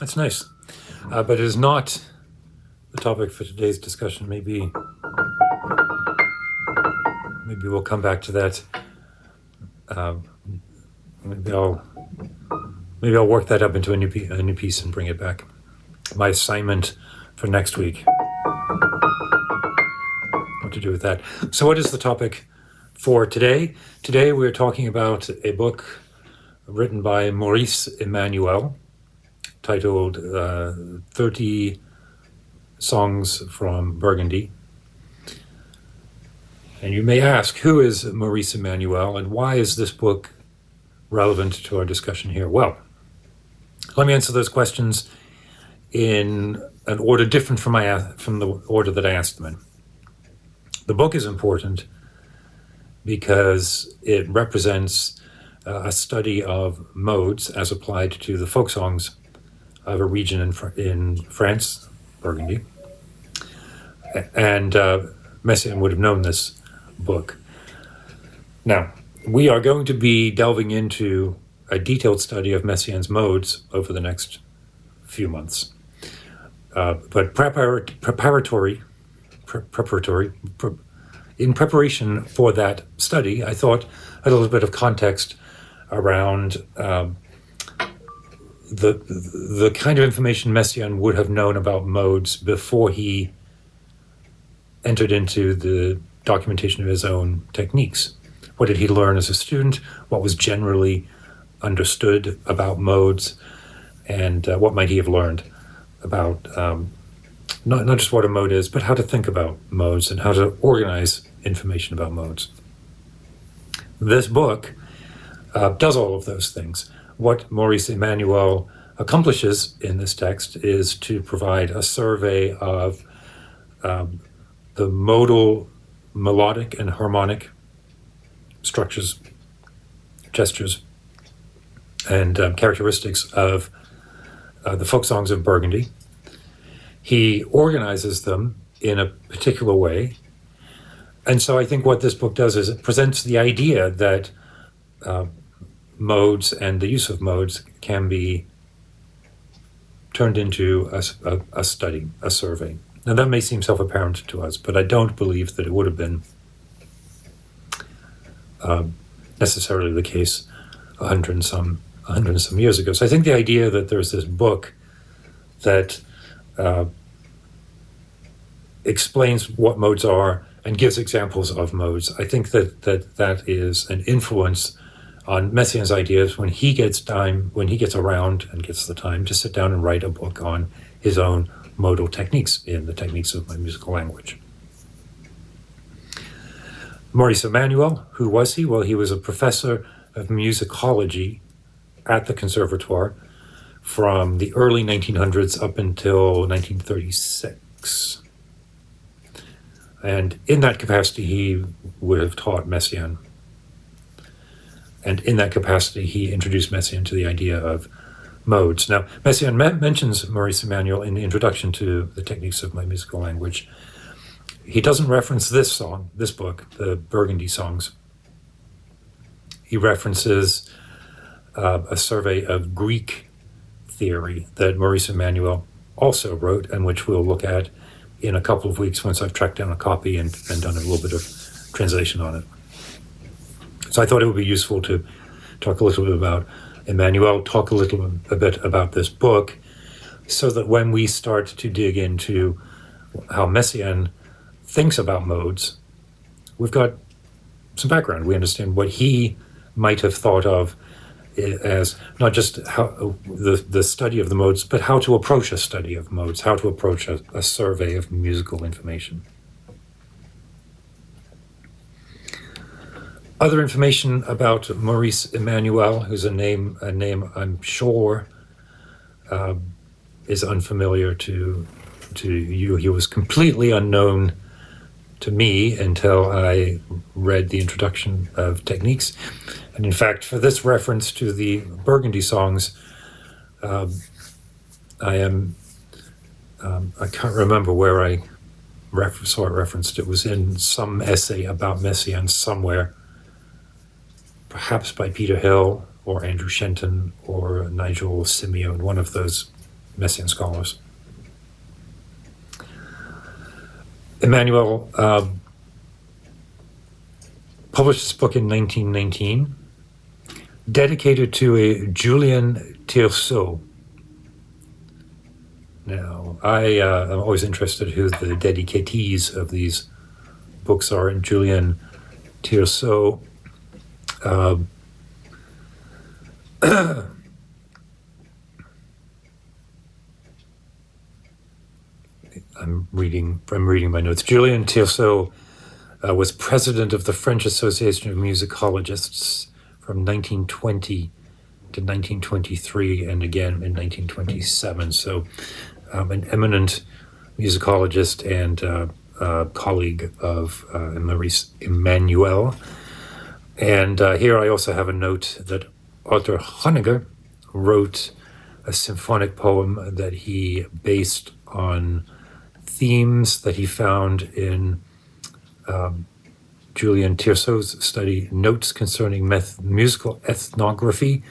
That's nice. But it is not the topic for today's discussion. Maybe we'll come back to that. Maybe I'll work that up into a new piece and bring it back. My assignment for next week. What to do with that? So, what is the topic for today? Today, we're talking about a book written by Maurice Emmanuel, titled 30 Songs from Burgundy. And you may ask, who is Maurice Emmanuel, and why is this book relevant to our discussion here? Well, let me answer those questions in an order different from the order that I asked them in. The book is important because it represents a study of modes as applied to the folk songs of a region in France, Burgundy. And Messiaen would have known this book. Now, we are going to be delving into a detailed study of Messiaen's modes over the next few months. But in preparation for that study, I thought a little bit of context around the kind of information Messiaen would have known about modes before he entered into the documentation of his own techniques. What did he learn as a student? What was generally understood about modes? And what might he have learned about not just what a mode is, but how to think about modes and how to organize information about modes. This book does all of those things. What Maurice Emmanuel accomplishes in this text is to provide a survey of the modal, melodic, and harmonic structures, gestures, and characteristics of the folk songs of Burgundy. He organizes them in a particular way. And so I think what this book does is it presents the idea that modes and the use of modes can be turned into a study, a survey. Now that may seem self-apparent to us, but I don't believe that it would have been necessarily the case 100 and some years ago. So I think the idea that there's this book that explains what modes are and gives examples of modes, I think that is an influence on Messiaen's ideas when he gets around and gets the time to sit down and write a book on his own modal techniques in the techniques of my musical language. Maurice Emmanuel, who was he? Well, he was a professor of musicology at the Conservatoire from the early 1900s up until 1936. And in that capacity, he would have taught Messiaen. And in that capacity, he introduced Messiaen to the idea of modes. Now, Messiaen mentions Maurice Emmanuel in the introduction to the techniques of my musical language. He doesn't reference this book, the Burgundy songs. He references a survey of Greek theory that Maurice Emmanuel also wrote, and which we'll look at in a couple of weeks once I've tracked down a copy and done a little bit of translation on it. So I thought it would be useful to talk a little bit about Emmanuel, talk a bit about this book, so that when we start to dig into how Messiaen thinks about modes, we've got some background. We understand what he might have thought of as not just how the study of the modes, but how to approach a study of modes, how to approach a survey of musical information. Other information about Maurice Emmanuel, who's a name I'm sure is unfamiliar to you. He was completely unknown to me until I read the introduction of techniques. And in fact, for this reference to the Burgundy songs, I can't remember where I saw it referenced. It was in some essay about Messiaen somewhere, perhaps by Peter Hill or Andrew Shenton or Nigel Simeon, one of those Messian scholars. Emmanuel published this book in 1919, dedicated to a Julien Tirceau. Now, I'm always interested who the dedicatees of these books are, and Julien Tirceau I'm reading my notes. Julien Tirceau was president of the French Association of Musicologists from 1920 to 1923, and again in 1927. So an eminent musicologist and colleague of Maurice Emmanuel. And here I also have a note that Arthur Honegger wrote a symphonic poem that he based on themes that he found in Julien Tirceau's study, Notes Concerning Musical Ethnography,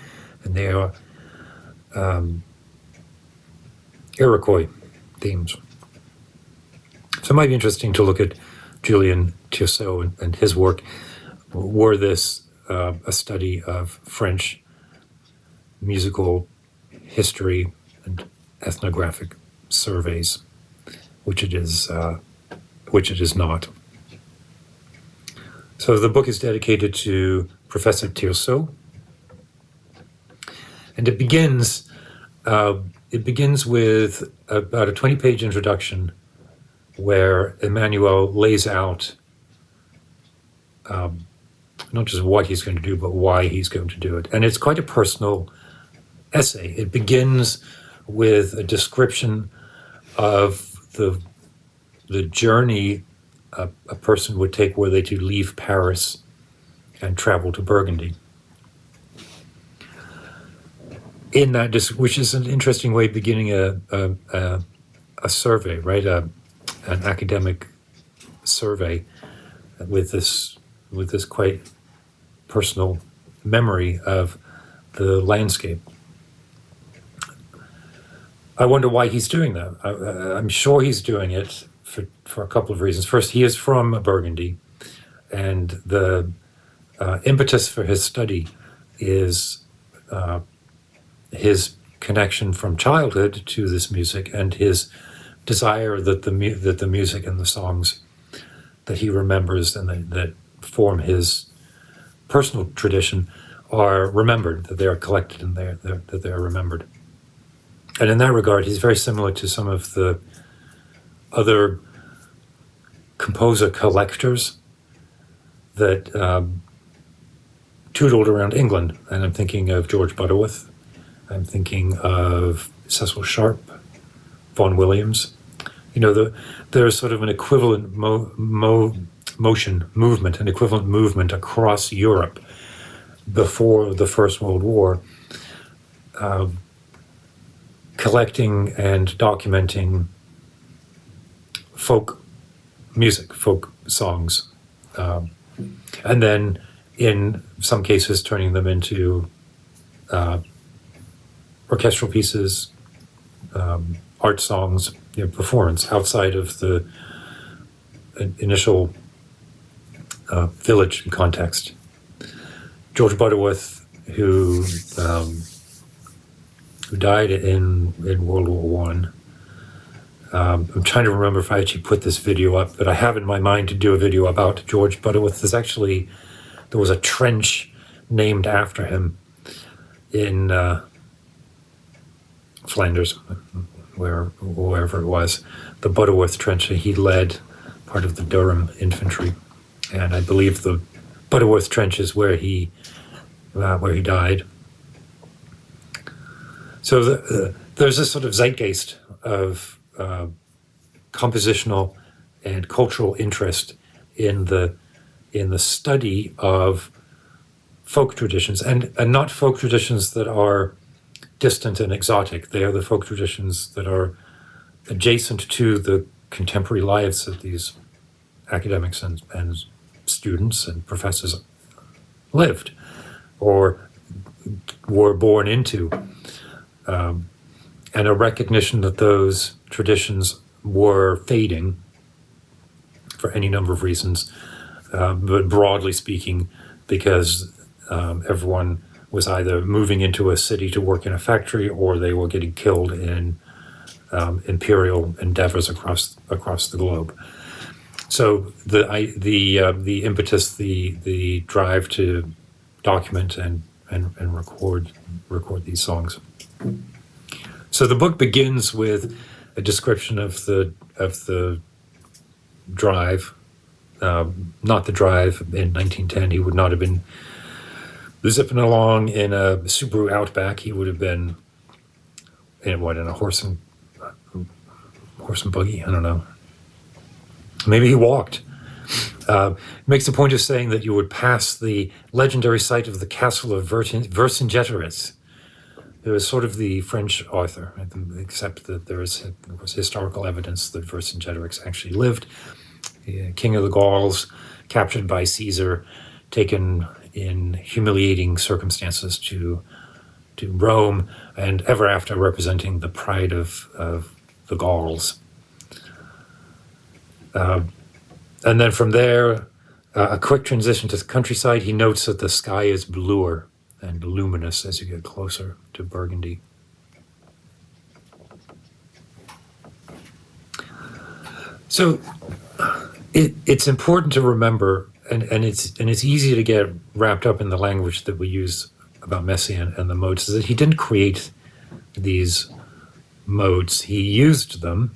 and they are Iroquois themes. So it might be interesting to look at Julien Tirceau and his work, were this a study of French musical history and ethnographic surveys, which it is not. So the book is dedicated to Professor Tirceau, and it begins with about a 20-page introduction where Emmanuel lays out not just what he's going to do, but why he's going to do it. And it's quite a personal essay. It begins with a description of the journey a person would take were they to leave Paris and travel to Burgundy. In that, which is an interesting way of beginning a survey, right? An academic survey with this quite personal memory of the landscape. I wonder why he's doing that. I'm sure he's doing it for a couple of reasons. First, he is from Burgundy, and the impetus for his study is his connection from childhood to this music and his desire that the music and the songs that he remembers and that form his personal tradition are remembered, that they are collected and that they are remembered. And in that regard, he's very similar to some of the other composer collectors that tootled around England. And I'm thinking of George Butterworth. I'm thinking of Cecil Sharp, Vaughan Williams. You know, there's sort of an equivalent movement, an equivalent movement across Europe before the First World War, collecting and documenting folk music, folk songs, and then in some cases turning them into orchestral pieces, art songs, performance outside of the initial village context. George Butterworth, who died in World War One. I'm trying to remember if I actually put this video up, but I have in my mind to do a video about George Butterworth. There was a trench named after him in Flanders, wherever it was, the Butterworth Trench. He led part of the Durham infantry, and I believe the Butterworth Trench is where he died. So there's this sort of zeitgeist of compositional and cultural interest in the study of folk traditions, and not folk traditions that are distant and exotic. They are the folk traditions that are adjacent to the contemporary lives of these academics and students and professors lived or were born into. and a recognition that those traditions were fading for any number of reasons, but broadly speaking, because everyone was either moving into a city to work in a factory, or they were getting killed in imperial endeavors across the globe. So the impetus, the drive to document and record these songs. So the book begins with a description of the drive, not the drive in 1910. He would not have been zipping along in a Subaru Outback. He would have been in a horse and buggy. I don't know. Maybe he walked. Makes a point of saying that you would pass the legendary site of the castle of Vercingetorix. It was sort of the French author, except that there was historical evidence that Vercingetorix actually lived. King of the Gauls, captured by Caesar, taken in humiliating circumstances to Rome, and ever after representing the pride of the Gauls. And then from there, a quick transition to the countryside. He notes that the sky is bluer and luminous as you get closer to Burgundy. So it's important to remember, and it's easy to get wrapped up in the language that we use about Messiaen and the modes, is that he didn't create these modes. He used them,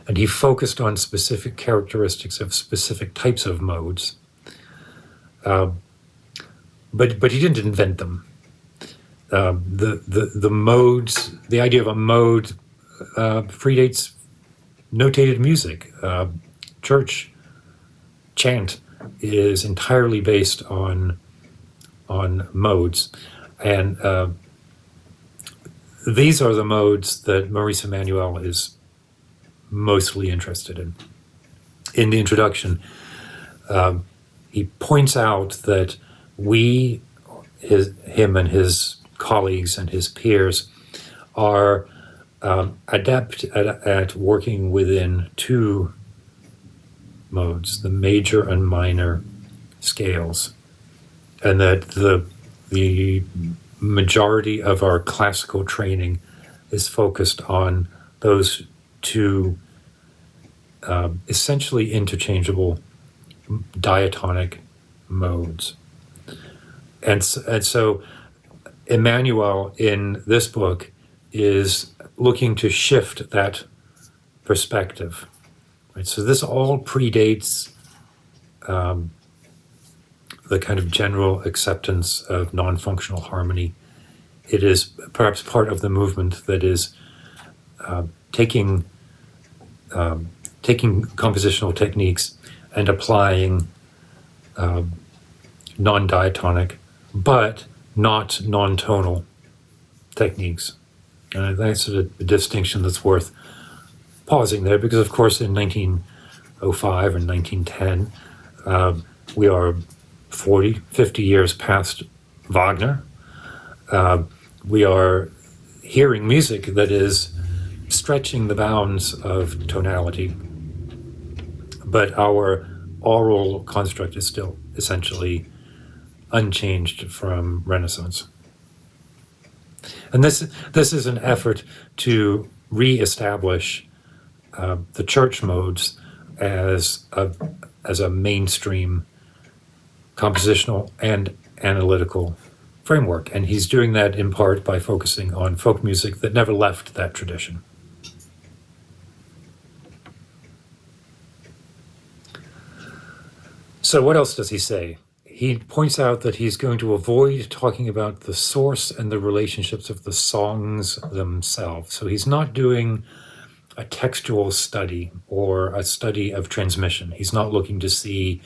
and he focused on specific characteristics of specific types of modes. But he didn't invent them. The modes, the idea of a mode predates notated music. Church chant is entirely based on modes, and these are the modes that Maurice Emmanuel is mostly interested in. In the introduction, he points out that him and his colleagues and his peers are adept at working within two modes, the major and minor scales, and that the majority of our classical training is focused on those two essentially interchangeable diatonic modes. And so Emmanuel in this book is looking to shift that perspective. Right? So this all predates the kind of general acceptance of non-functional harmony. It is perhaps part of the movement that is taking compositional techniques and applying non-diatonic, but not non-tonal techniques. And that's a distinction that's worth pausing there, because of course in 1905 and 1910, we are 40, 50 years past Wagner. We are hearing music that is stretching the bounds of tonality, but our oral construct is still essentially unchanged from Renaissance. And this is an effort to re-establish the church modes as a mainstream compositional and analytical framework. And he's doing that in part by focusing on folk music that never left that tradition. So what else does he say? He points out that he's going to avoid talking about the source and the relationships of the songs themselves. So he's not doing a textual study or a study of transmission. He's not looking to see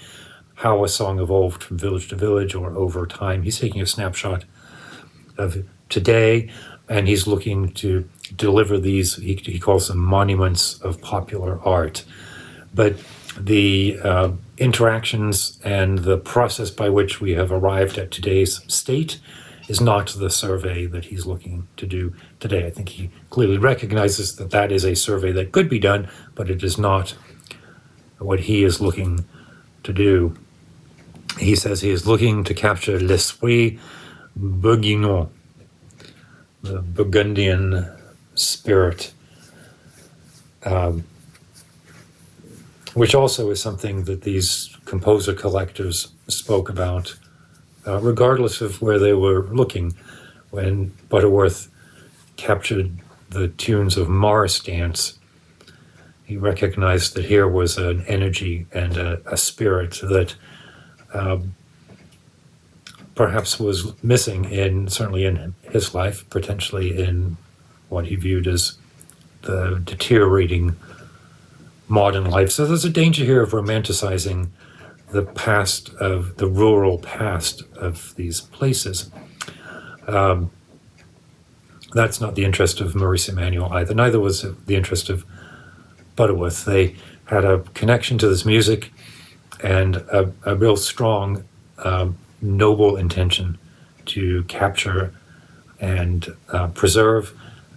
how a song evolved from village to village or over time. He's taking a snapshot of today, and he's looking to deliver these, he calls them monuments of popular art. But the interactions and the process by which we have arrived at today's state is not the survey that he's looking to do today. I think he clearly recognizes that that is a survey that could be done, but it is not what he is looking to do. He says he is looking to capture l'esprit Burgundian, the Burgundian spirit, which also is something that these composer collectors spoke about, regardless of where they were looking. When Butterworth captured the tunes of Morris dance, he recognized that here was an energy and a spirit that perhaps was missing certainly in his life, potentially in what he viewed as the deteriorating modern life. So there's a danger here of romanticizing the past, of the rural past of these places. That's not the interest of Maurice Emmanuel either. Neither was the interest of Butterworth. They had a connection to this music and a real strong, noble intention to capture and preserve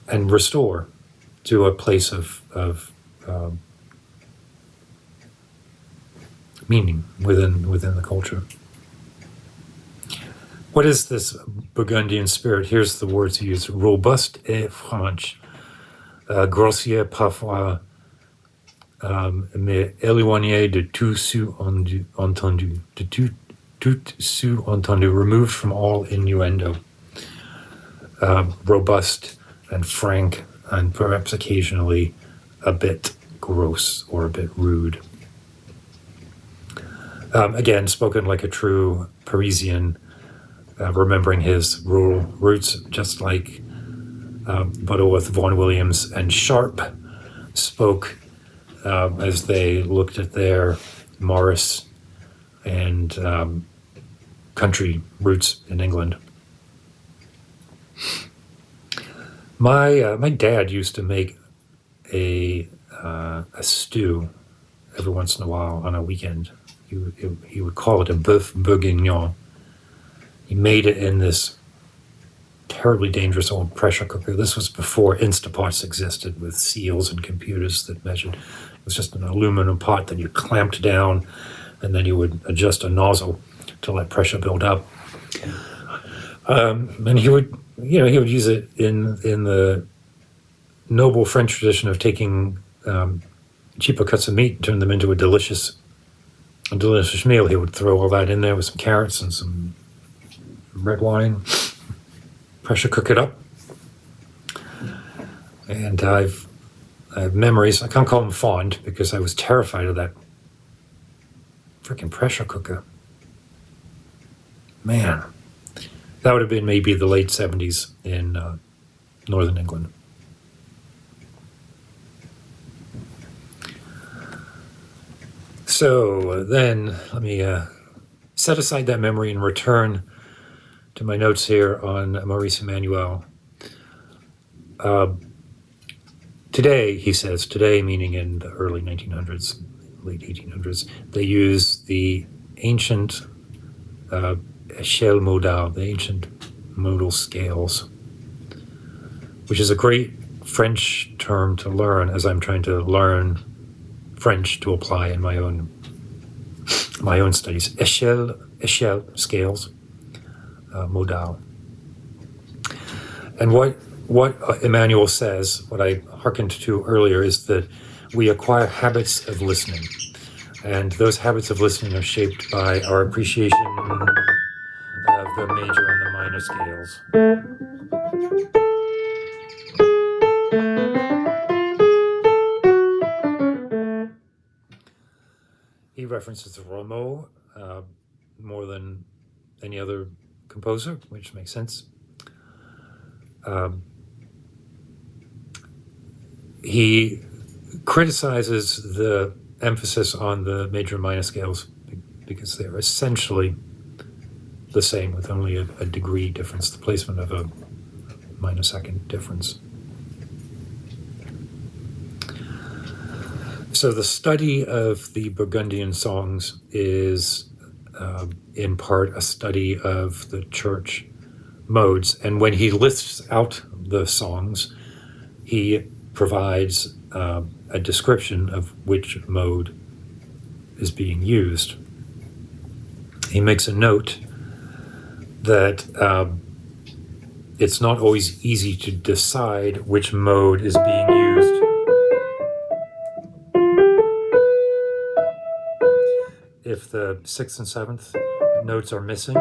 and restore to a place of meaning within the culture. What is this Burgundian spirit? Here's the words he used: robust et franche, grossier parfois, mais éloigné de tout sous-entendu, tout sous-entendu, removed from all innuendo. Robust and frank, and perhaps occasionally a bit gross or a bit rude. Again, spoken like a true Parisian, remembering his rural roots, just like Butterworth, Vaughan Williams, and Sharp spoke as they looked at their Morris and country roots in England. My dad used to make a stew every once in a while on a weekend. He would call it a bœuf bourguignon. He made it in this terribly dangerous old pressure cooker. This was before Instapots existed with seals and computers that measured. It was just an aluminum pot that you clamped down, and then you would adjust a nozzle to let pressure build up. And he would use it in the noble French tradition of taking cheaper cuts of meat and turn them into a delicious meal. He would throw all that in there with some carrots and some red wine, pressure cook it up. And I have memories. I can't call them fond because I was terrified of that freaking pressure cooker. Man, that would have been maybe the late 70s in northern England. So then let me set aside that memory and return to my notes here on Maurice Emmanuel. Today, he says, today meaning in the early 1900s, late 1800s, they use the ancient échelle modale, the ancient modal scales, which is a great French term to learn as I'm trying to learn French to apply in my own studies. Échelle, scales, modal. And what Emmanuel says, what I hearkened to earlier, is that we acquire habits of listening. And those habits of listening are shaped by our appreciation of the major and the minor scales. He references Rameau more than any other composer, which makes sense. He criticizes the emphasis on the major and minor scales because they're essentially the same with only a degree difference, the placement of a minor second difference. So the study of the Burgundian songs is in part a study of the church modes. And when he lists out the songs, he provides a description of which mode is being used. He makes a note that it's not always easy to decide which mode is being used. If the 6th and 7th notes are missing,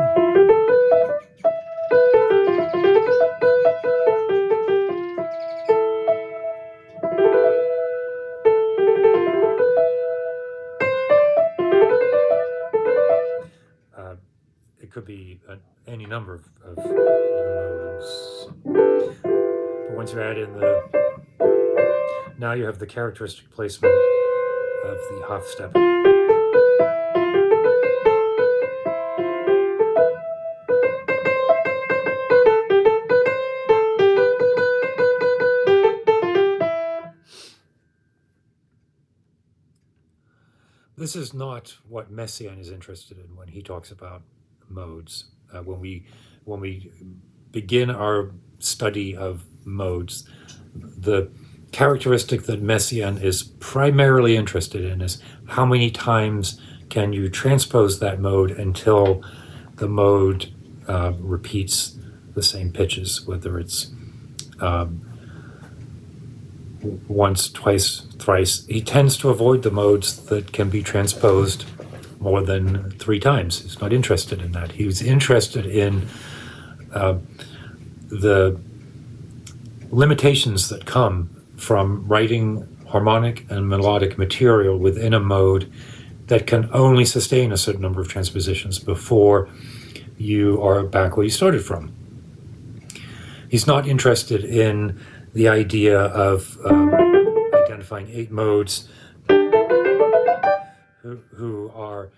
it could be any number of modes. But once you add in now you have the characteristic placement of the half step. This is not what Messiaen is interested in when he talks about modes. When we begin our study of modes, the characteristic that Messiaen is primarily interested in is how many times can you transpose that mode until the mode repeats the same pitches, whether it's once, twice, thrice. He tends to avoid the modes that can be transposed more than 3 times. He's not interested in that. He was interested in the limitations that come from writing harmonic and melodic material within a mode that can only sustain a certain number of transpositions before you are back where you started from. He's not interested in the idea of identifying 8 modes who are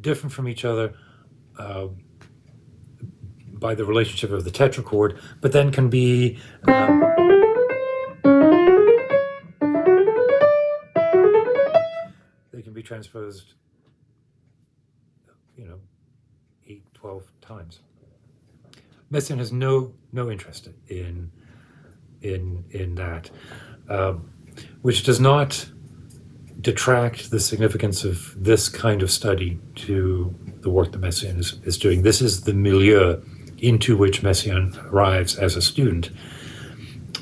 different from each other by the relationship of the tetrachord, but then can be they can be transposed, 8, 12 times. Messiaen has no interest in that, which does not detract the significance of this kind of study to the work that Messiaen is doing. This is the milieu into which Messiaen arrives as a student.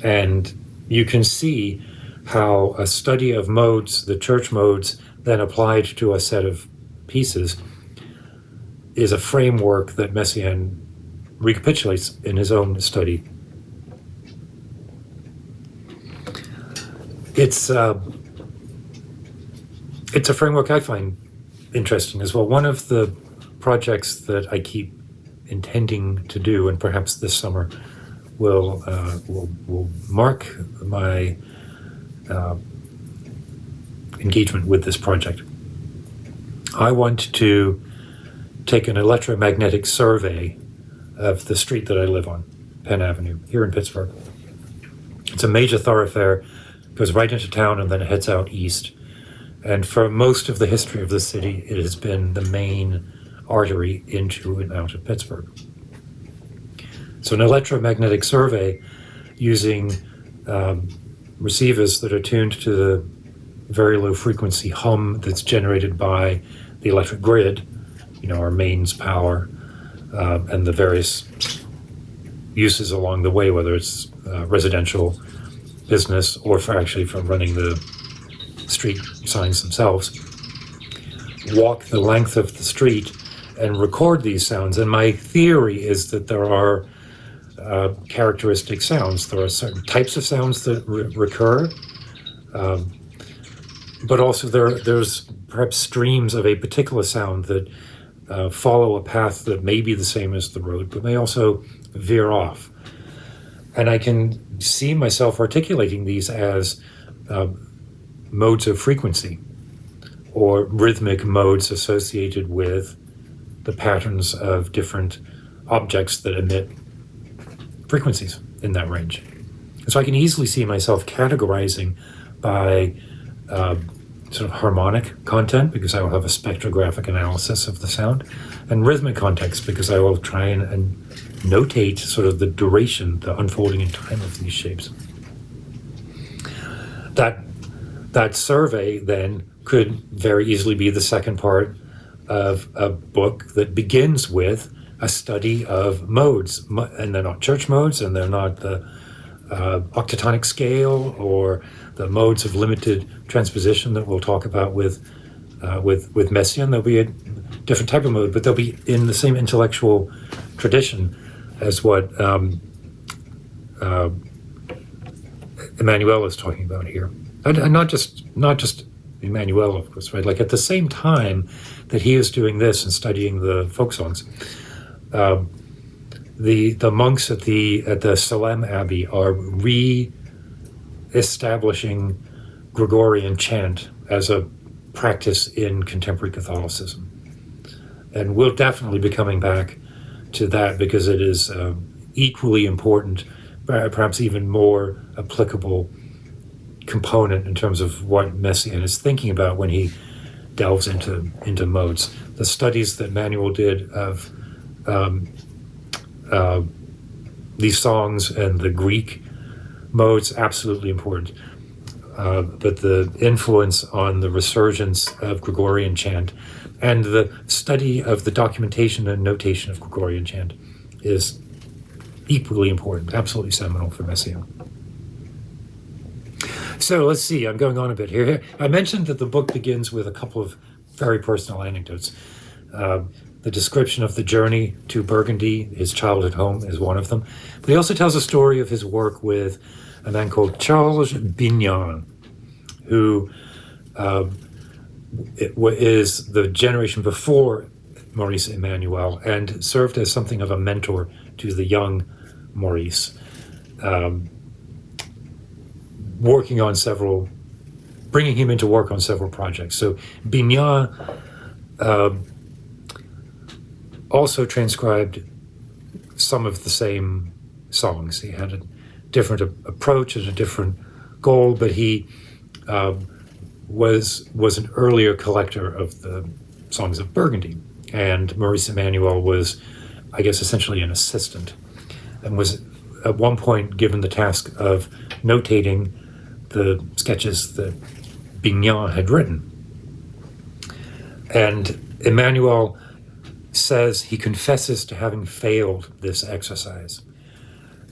And you can see how a study of modes, the church modes, then applied to a set of pieces, is a framework that Messiaen recapitulates in his own study. It's a framework I find interesting as well. One of the projects that I keep intending to do, and perhaps this summer will mark my engagement with this project. I want to take an electromagnetic survey of the street that I live on, Penn Avenue, here in Pittsburgh. It's a major thoroughfare, goes right into town and then it heads out east. And for most of the history of the city, it has been the main artery into and out of Pittsburgh. So an electromagnetic survey using receivers that are tuned to the very low frequency hum that's generated by the electric grid, our mains power, and the various uses along the way, whether it's residential, business, or for running the street signs themselves, walk the length of the street and record these sounds. And my theory is that there are characteristic sounds. There are certain types of sounds that recur, but also there's perhaps streams of a particular sound that follow a path that may be the same as the road, but may also veer off. And I can see myself articulating these as modes of frequency or rhythmic modes associated with the patterns of different objects that emit frequencies in that range. And so I can easily see myself categorizing by sort of harmonic content, because I will have a spectrographic analysis of the sound, and rhythmic context, because I will try and notate sort of the duration, the unfolding in time of these shapes. That survey then could very easily be the second part of a book that begins with a study of modes, and they're not church modes, and they're not the octatonic scale or the modes of limited transposition that we'll talk about with Messiaen. There'll be a different type of mode, but they'll be in the same intellectual tradition as what Emmanuel is talking about here. And not just Emmanuel, of course, right? Like at the same time that he is doing this and studying the folk songs, the monks at the Salem Abbey are re-establishing Gregorian chant as a practice in contemporary Catholicism, and we'll definitely be coming back to that because it is equally important, perhaps even more applicable component in terms of what Messiaen is thinking about when he delves into modes. The studies that Manuel did of these songs and the Greek modes, absolutely important. But the influence on the resurgence of Gregorian chant and the study of the documentation and notation of Gregorian chant is equally important, absolutely seminal for Messiaen. So let's see, I'm going on a bit here. I mentioned that the book begins with a couple of very personal anecdotes. The description of the journey to Burgundy, his childhood home, is one of them. But he also tells a story of his work with a man called Charles Bignan, who is the generation before Maurice Emmanuel and served as something of a mentor to the young Maurice, bringing him into work on several projects. So Bignan also transcribed some of the same songs. He had a different approach and a different goal, but he was an earlier collector of the songs of Burgundy. And Maurice Emmanuel was, I guess, essentially an assistant, and was at one point given the task of notating the sketches that Bignan had written. And Emmanuel says he confesses to having failed this exercise,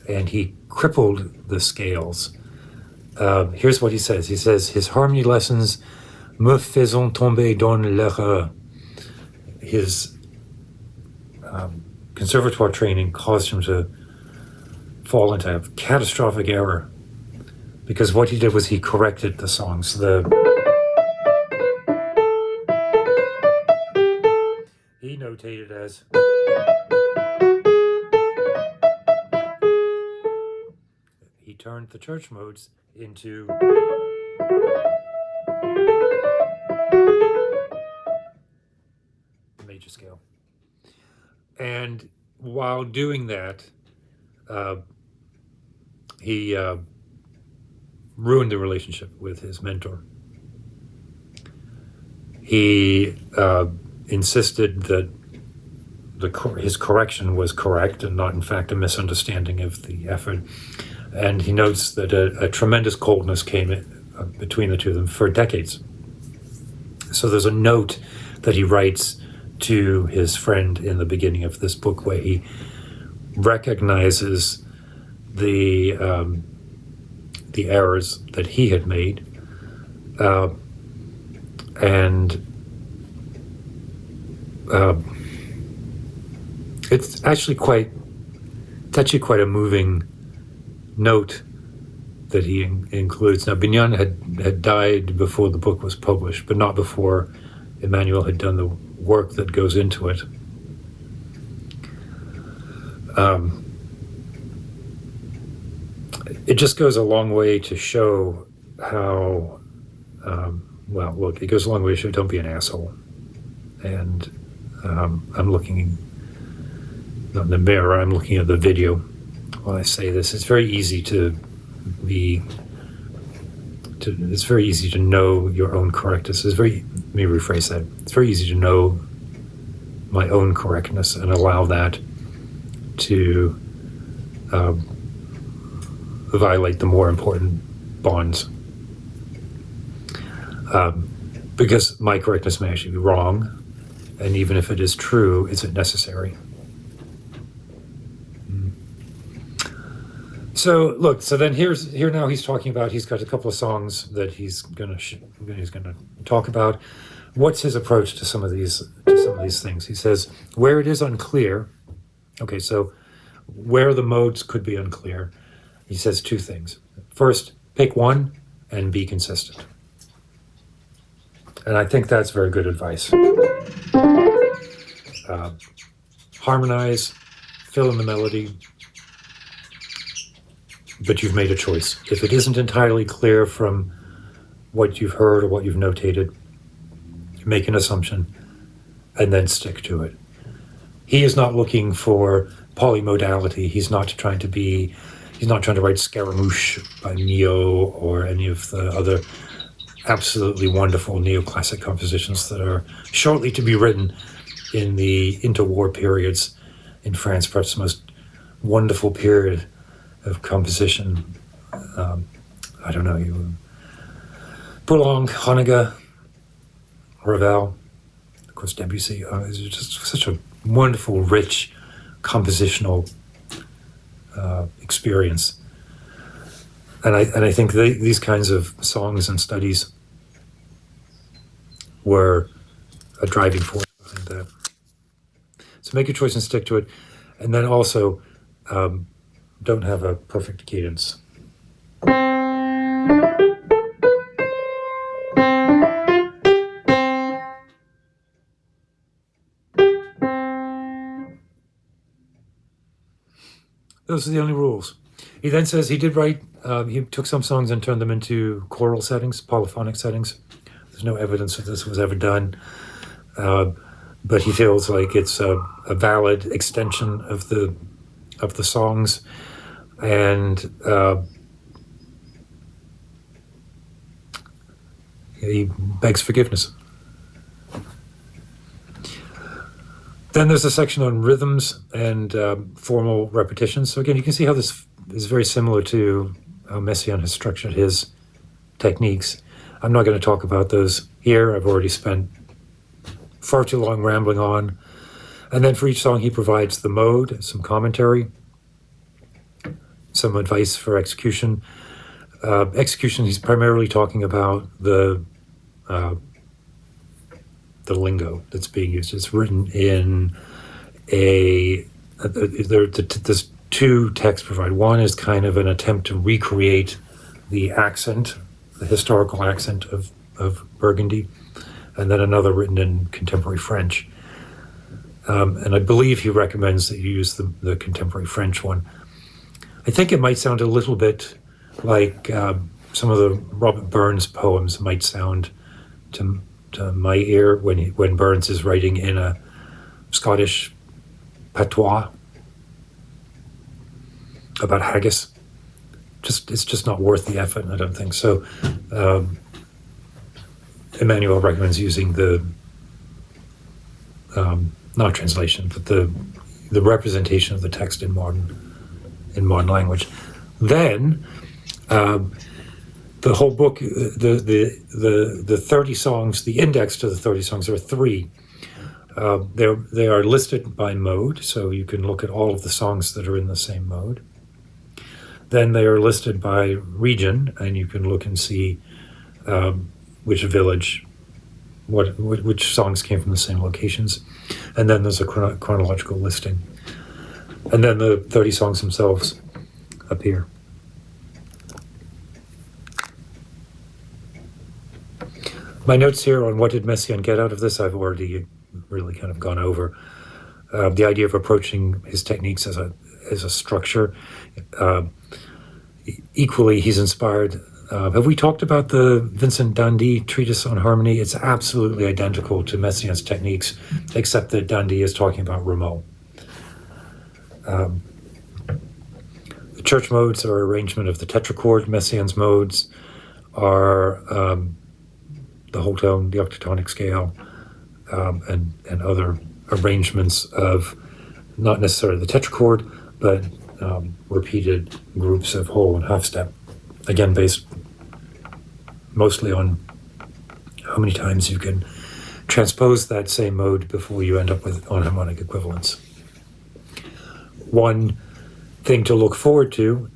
and he crippled the scales. Here's what he says. He says, his harmony lessons me faisant tomber dans l'erreur. His conservatoire training caused him to fall into a catastrophic error, because what he did was he corrected the songs. He notated as he turned the church modes into the major scale. And while doing that, he ruined the relationship with his mentor. He insisted that his correction was correct and not, in fact, a misunderstanding of the effort. And he notes that a tremendous coldness came between the two of them for decades. So there's a note that he writes to his friend in the beginning of this book where he recognizes the errors that he had made, and it's actually quite a moving note that he includes. Now, Bignan had died before the book was published, but not before Emmanuel had done the work that goes into it. It just goes a long way to show how, it goes a long way to show don't be an asshole. And I'm looking, not in the mirror, I'm looking at the video while I say this. It's very easy to it's very easy to know your own correctness. Let me rephrase that. It's very easy to know my own correctness and allow that to violate the more important bonds. Because my correctness may actually be wrong, and even if it is true, is it necessary? So look, here now he's talking about, he's got a couple of songs that he's gonna talk about. What's his approach to some of these things? He says, where it is unclear, okay, so where the modes could be unclear, he says two things. First, pick one and be consistent. And I think that's very good advice. Harmonize, fill in the melody, but you've made a choice. If it isn't entirely clear from what you've heard or what you've notated, make an assumption and then stick to it. He is not looking for polymodality. He's not trying to write Scaramouche by Neo or any of the other absolutely wonderful neoclassic compositions that are shortly to be written in the interwar periods in France, perhaps the most wonderful period of composition. I don't know, you Poulenc, Honegger, Ravel, of course Debussy. It's just such a wonderful, rich, compositional experience. And I think these kinds of songs and studies were a driving force behind that. So make a choice and stick to it. And then also, don't have a perfect cadence. Those are the only rules. He then says he did write, he took some songs and turned them into choral settings, polyphonic settings. There's no evidence that this was ever done, but he feels like it's a valid extension of the songs, and he begs forgiveness. Then there's a section on rhythms and formal repetitions. So again, you can see how this is very similar to how Messiaen has structured his techniques. I'm not going to talk about those here. I've already spent far too long rambling on. And then for each song, he provides the mode, some commentary, some advice for execution. Execution, he's primarily talking about the lingo that's being used. It's written in there's two texts provided. One is kind of an attempt to recreate the accent, the historical accent of Burgundy, and then another written in contemporary French. And I believe he recommends that you use the contemporary French one. I think it might sound a little bit like some of the Robert Burns poems might sound to my ear when Burns is writing in a Scottish patois about haggis. It's just not worth the effort, I don't think. So Emmanuel recommends using the not translation, but the representation of the text in modern language. Then the whole book, the 30 songs, the index to the 30 songs, there are three. They are listed by mode, so you can look at all of the songs that are in the same mode. Then they are listed by region, and you can look and see which village, which songs came from the same locations. And then there's a chronological listing. And then the 30 songs themselves appear. My notes here on what did Messiaen get out of this, I've already really kind of gone over. The idea of approaching his techniques as a structure. Equally, he's inspired. Have we talked about the Vincent Dandy treatise on harmony? It's absolutely identical to Messiaen's techniques, except that Dandy is talking about Rameau. The church modes are arrangement of the tetrachord. Messiaen's modes are the whole tone, the octatonic scale, and other arrangements of not necessarily the tetrachord, but repeated groups of whole and half step. Again, based mostly on how many times you can transpose that same mode before you end up with enharmonic equivalence. One thing to look forward to,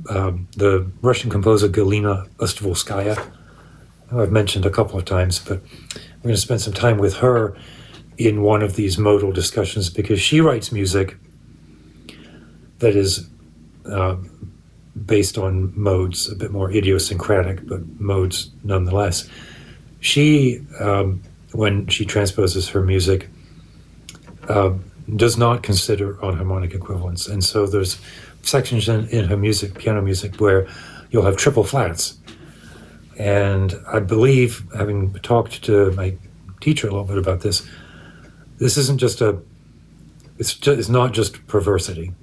the Russian composer Galina Ustvolskaya, who I've mentioned a couple of times, but we're going to spend some time with her in one of these modal discussions, because she writes music that is based on modes, a bit more idiosyncratic, but modes nonetheless. She, when she transposes her music, does not consider enharmonic equivalence. And so there's sections in her music, piano music, where you'll have triple flats. And I believe, having talked to my teacher a little bit about this, this isn't just it's not just perversity.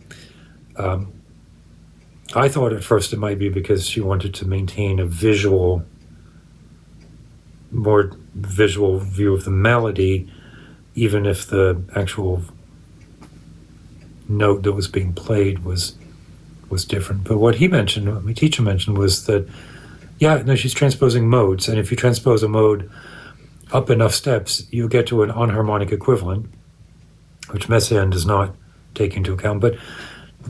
I thought at first it might be because she wanted to maintain a more visual view of the melody, even if the actual note that was being played was different. But what my teacher mentioned, was that, she's transposing modes, and if you transpose a mode up enough steps, you get to an enharmonic equivalent, which Messiaen does not take into account. But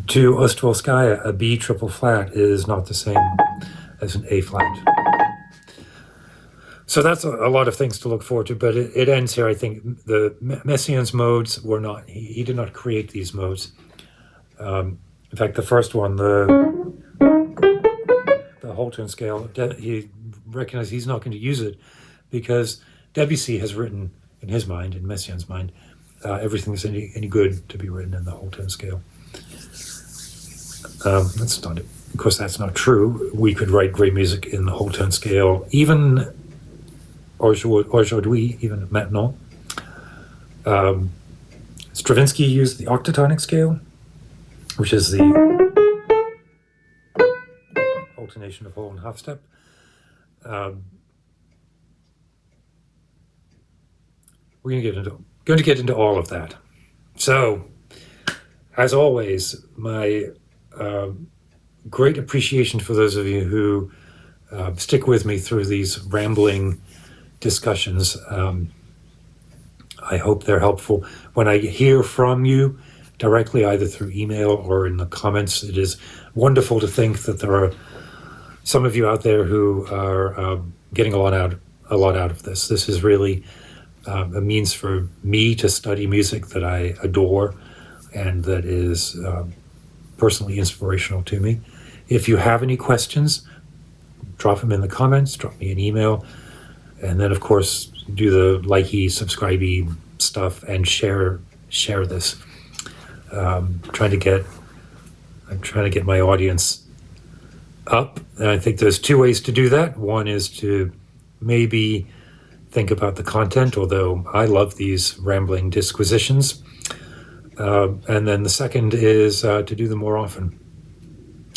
to Ustvolskaya, a B triple flat is not the same as an A flat. So that's a lot of things to look forward to, but it ends here. I think the Messiaen's modes were not, he did not create these modes. In fact, the first one, the whole tone scale, he recognized he's not going to use it because Debussy has written in his mind, in Messiaen's mind, everything that's any good to be written in the whole tone scale. That's not it. Of course, that's not true. We could write great music in the whole tone scale, even aujourd'hui, even maintenant. Stravinsky used the octatonic scale, which is the alternation of whole and half step. We're going to get into all of that. So, as always, my great appreciation for those of you who stick with me through these rambling discussions. I hope they're helpful. When I hear from you directly, either through email or in the comments, it is wonderful to think that there are some of you out there who are getting a lot out of this. This is really a means for me to study music that I adore and that is personally inspirational to me. If you have any questions, drop them in the comments, drop me an email, and then of course do the likey, subscribey stuff and share this. I'm trying to get my audience up, and I think there's two ways to do that. One is to maybe think about the content, although I love these rambling disquisitions. And then the second is to do them more often.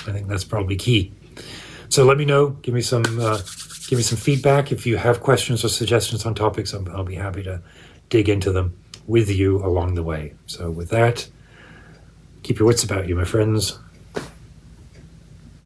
I think that's probably key. So let me know. Give me some feedback. If you have questions or suggestions on topics, I'll be happy to dig into them with you along the way. So with that, keep your wits about you, my friends.